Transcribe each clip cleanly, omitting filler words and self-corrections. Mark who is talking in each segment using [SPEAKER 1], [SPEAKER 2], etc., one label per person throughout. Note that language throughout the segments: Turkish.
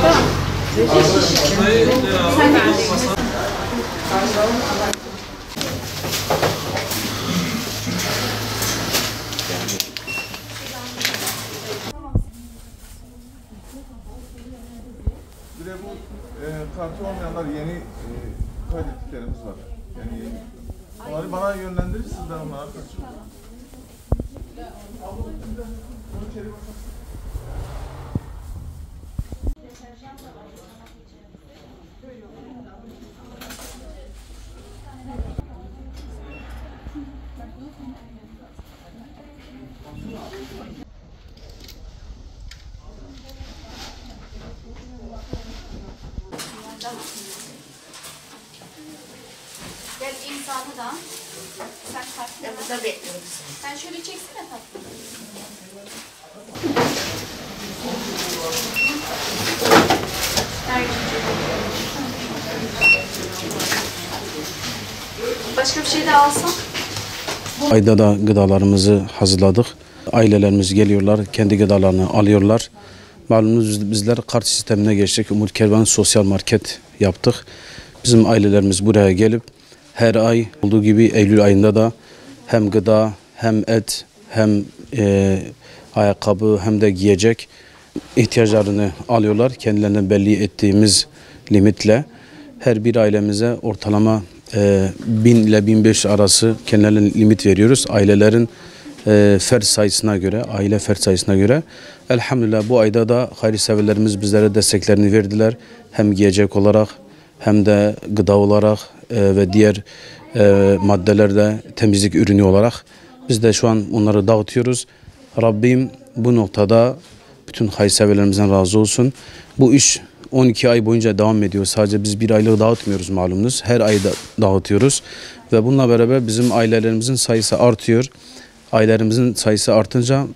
[SPEAKER 1] Bir de bu kartı olmayanlar yeni kaydettiklerimiz var. Yani onları bana yönlendirirsiniz, ben onlara kaçıyorum.
[SPEAKER 2] Gel imzanı da. Sen tatlım.
[SPEAKER 3] Burada bekliyoruz.
[SPEAKER 2] Sen şöyle çeksene tatlım. Başka bir şey de alsam?
[SPEAKER 4] Ayda da gıdalarımızı hazırladık. Ailelerimiz geliyorlar, kendi gıdalarını alıyorlar. Malumunuz bizler kart sistemine geçtik. Umut Kervan Sosyal Market yaptık. Bizim ailelerimiz buraya gelip her ay olduğu gibi Eylül ayında da hem gıda, hem et, hem ayakkabı, hem de giyecek ihtiyaçlarını alıyorlar. Kendilerinden belli ettiğimiz limitle her bir ailemize ortalama 1000 ile 1500 arası kendilerine limit veriyoruz. Ailelerin fert sayısına göre, aile fert sayısına göre. Elhamdülillah bu ayda da hayırseverlerimiz bizlere desteklerini verdiler. Hem giyecek olarak hem de gıda olarak ve diğer maddelerde temizlik ürünü olarak. Biz de şu an onları dağıtıyoruz. Rabbim bu noktada bütün hayırseverlerimizden razı olsun. Bu iş 12 ay boyunca devam ediyor. Sadece biz bir aylık dağıtmıyoruz malumunuz. Her ay dağıtıyoruz. Ve bununla beraber bizim ailelerimizin sayısı artıyor. Ailelerimizin sayısı artınca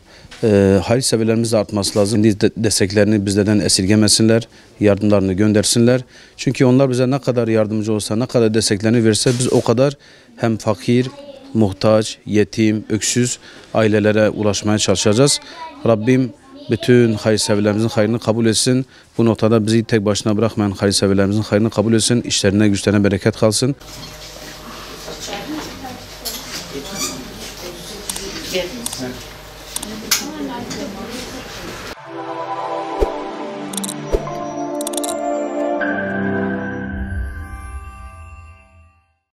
[SPEAKER 4] hayırseverlerimiz de artması lazım. Desteklerini bizlerden esirgemesinler, yardımlarını göndersinler. Çünkü onlar bize ne kadar yardımcı olsa, ne kadar desteklerini verirse biz o kadar hem fakir, muhtaç, yetim, öksüz ailelere ulaşmaya çalışacağız. Rabbim bütün hayırseverlerimizin hayrını kabul etsin. Bu noktada bizi tek başına bırakmayan hayırseverlerimizin hayrını kabul etsin. İşlerine, güçlerine bereket kalsın.